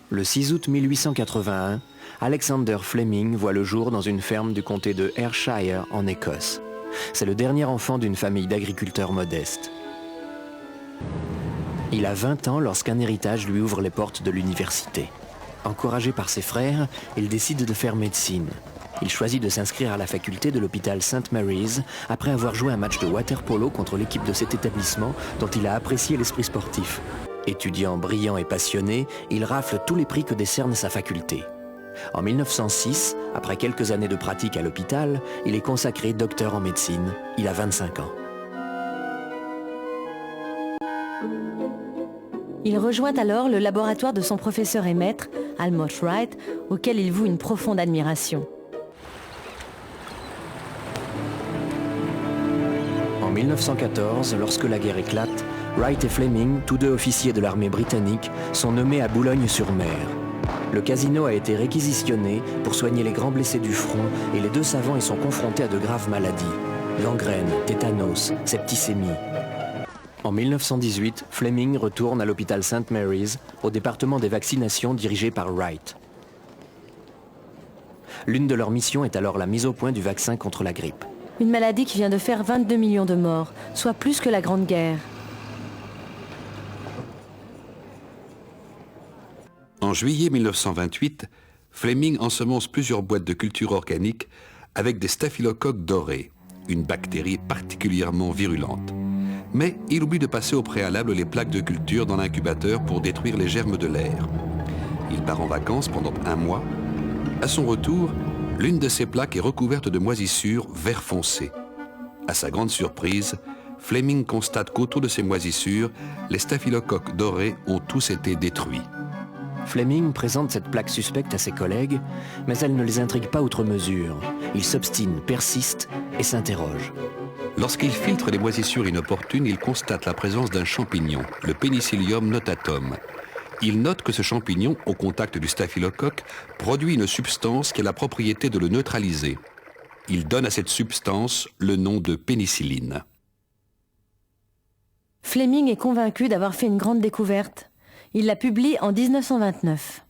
Le 6 août 1881, Alexander Fleming voit le jour dans une ferme du comté de Ayrshire en Écosse. C'est le dernier enfant d'une famille d'agriculteurs modestes. Il a 20 ans lorsqu'un héritage lui ouvre les portes de l'université. Encouragé par ses frères, il décide de faire médecine. Il choisit de s'inscrire à la faculté de l'hôpital St. Mary's après avoir joué un match de water-polo contre l'équipe de cet établissement dont il a apprécié l'esprit sportif. Étudiant brillant et passionné, il rafle tous les prix que décerne sa faculté. En 1906, après quelques années de pratique à l'hôpital, il est consacré docteur en médecine. Il a 25 ans. Il rejoint alors le laboratoire de son professeur et maître, Almroth Wright, auquel il voue une profonde admiration. En 1914, lorsque la guerre éclate, Wright et Fleming, tous deux officiers de l'armée britannique, sont nommés à Boulogne-sur-Mer. Le casino a été réquisitionné pour soigner les grands blessés du front et les deux savants y sont confrontés à de graves maladies. Gangrène, tétanos, septicémie. En 1918, Fleming retourne à l'hôpital St. Mary's, au département des vaccinations dirigé par Wright. L'une de leurs missions est alors la mise au point du vaccin contre la grippe. Une maladie qui vient de faire 22 millions de morts, soit plus que la Grande Guerre. En juillet 1928, Fleming ensemence plusieurs boîtes de culture organique avec des staphylocoques dorés, une bactérie particulièrement virulente. Mais il oublie de passer au préalable les plaques de culture dans l'incubateur pour détruire les germes de l'air. Il part en vacances pendant un mois. À son retour, l'une de ces plaques est recouverte de moisissures vert foncé. À sa grande surprise, Fleming constate qu'autour de ces moisissures, les staphylocoques dorés ont tous été détruits. Fleming présente cette plaque suspecte à ses collègues, mais elle ne les intrigue pas outre mesure. Il s'obstine, persiste et s'interroge. Lorsqu'il filtre les moisissures inopportunes, il constate la présence d'un champignon, le Penicillium notatum. Il note que ce champignon, au contact du staphylocoque, produit une substance qui a la propriété de le neutraliser. Il donne à cette substance le nom de pénicilline. Fleming est convaincu d'avoir fait une grande découverte. Il la publie en 1929.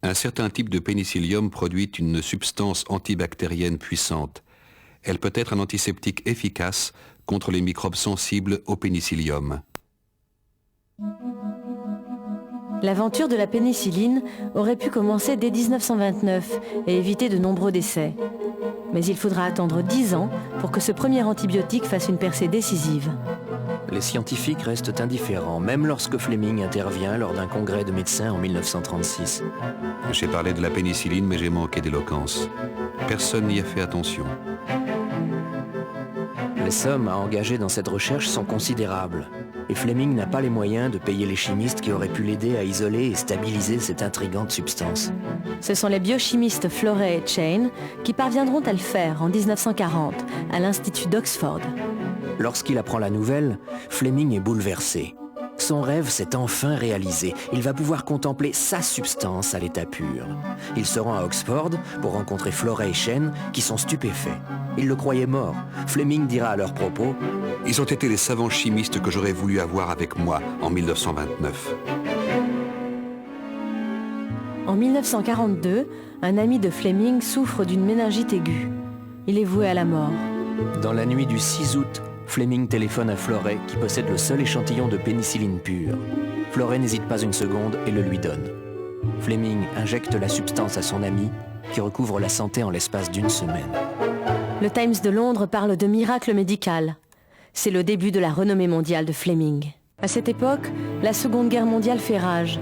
Un certain type de pénicillium produit une substance antibactérienne puissante. Elle peut être un antiseptique efficace contre les microbes sensibles au pénicillium. L'aventure de la pénicilline aurait pu commencer dès 1929 et éviter de nombreux décès. Mais il faudra attendre 10 ans pour que ce premier antibiotique fasse une percée décisive. Les scientifiques restent indifférents, même lorsque Fleming intervient lors d'un congrès de médecins en 1936. J'ai parlé de la pénicilline, mais j'ai manqué d'éloquence. Personne n'y a fait attention. Les sommes à engager dans cette recherche sont considérables. Et Fleming n'a pas les moyens de payer les chimistes qui auraient pu l'aider à isoler et stabiliser cette intrigante substance. Ce sont les biochimistes Florey et Chain qui parviendront à le faire en 1940 à l'Institut d'Oxford. Lorsqu'il apprend la nouvelle, Fleming est bouleversé. Son rêve s'est enfin réalisé. Il va pouvoir contempler sa substance à l'état pur. Il se rend à Oxford pour rencontrer Florey et Chain qui sont stupéfaits. Ils le croyaient mort. Fleming dira à leur propos « Ils ont été les savants chimistes que j'aurais voulu avoir avec moi en 1929. » En 1942, un ami de Fleming souffre d'une méningite aiguë. Il est voué à la mort. Dans la nuit du 6 août, Fleming téléphone à Florey qui possède le seul échantillon de pénicilline pure. Florey n'hésite pas une seconde et le lui donne. Fleming injecte la substance à son ami qui recouvre la santé en l'espace d'une semaine. Le Times de Londres parle de miracle médical. C'est le début de la renommée mondiale de Fleming. À cette époque, la Seconde Guerre mondiale fait rage.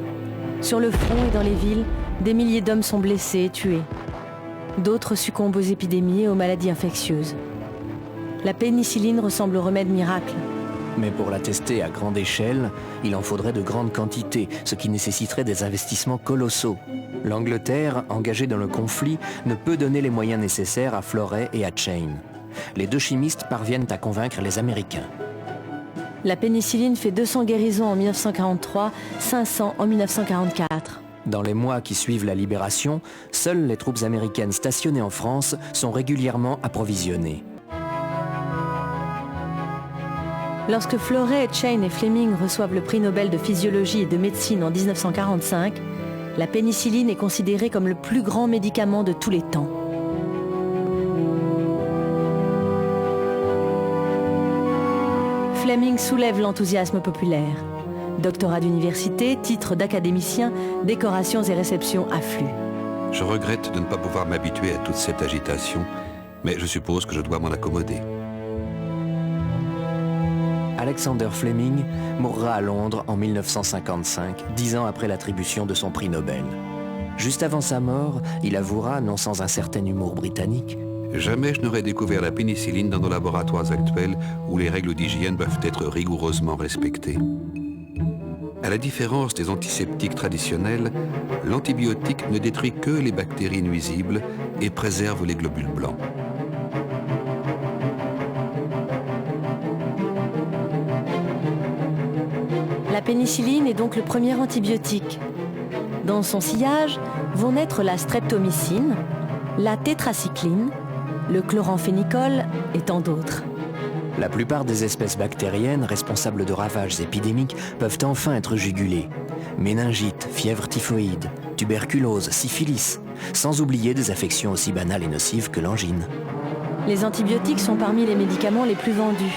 Sur le front et dans les villes, des milliers d'hommes sont blessés et tués. D'autres succombent aux épidémies et aux maladies infectieuses. La pénicilline ressemble au remède miracle. Mais pour la tester à grande échelle, il en faudrait de grandes quantités, ce qui nécessiterait des investissements colossaux. L'Angleterre, engagée dans le conflit, ne peut donner les moyens nécessaires à Florey et à Chain. Les deux chimistes parviennent à convaincre les Américains. La pénicilline fait 200 guérisons en 1943, 500 en 1944. Dans les mois qui suivent la libération, seules les troupes américaines stationnées en France sont régulièrement approvisionnées. Lorsque Florey, Chain et Fleming reçoivent le prix Nobel de physiologie et de médecine en 1945, La pénicilline est considérée comme le plus grand médicament de tous les temps. Fleming soulève l'enthousiasme populaire. Doctorat d'université, titre d'académicien, décorations et réceptions affluent. Je regrette de ne pas pouvoir m'habituer à toute cette agitation, mais je suppose que je dois m'en accommoder. Alexander Fleming mourra à Londres en 1955, 10 ans après l'attribution de son prix Nobel. Juste avant sa mort, il avouera, non sans un certain humour britannique, « Jamais je n'aurais découvert la pénicilline dans nos laboratoires actuels où les règles d'hygiène doivent être rigoureusement respectées. » À la différence des antiseptiques traditionnels, l'antibiotique ne détruit que les bactéries nuisibles et préserve les globules blancs. La pénicilline est donc le premier antibiotique. Dans son sillage vont naître la streptomycine, la tétracycline, le chloramphénicol et tant d'autres. La plupart des espèces bactériennes responsables de ravages épidémiques peuvent enfin être jugulées. Méningite, fièvre typhoïde, tuberculose, syphilis, sans oublier des affections aussi banales et nocives que l'angine. Les antibiotiques sont parmi les médicaments les plus vendus.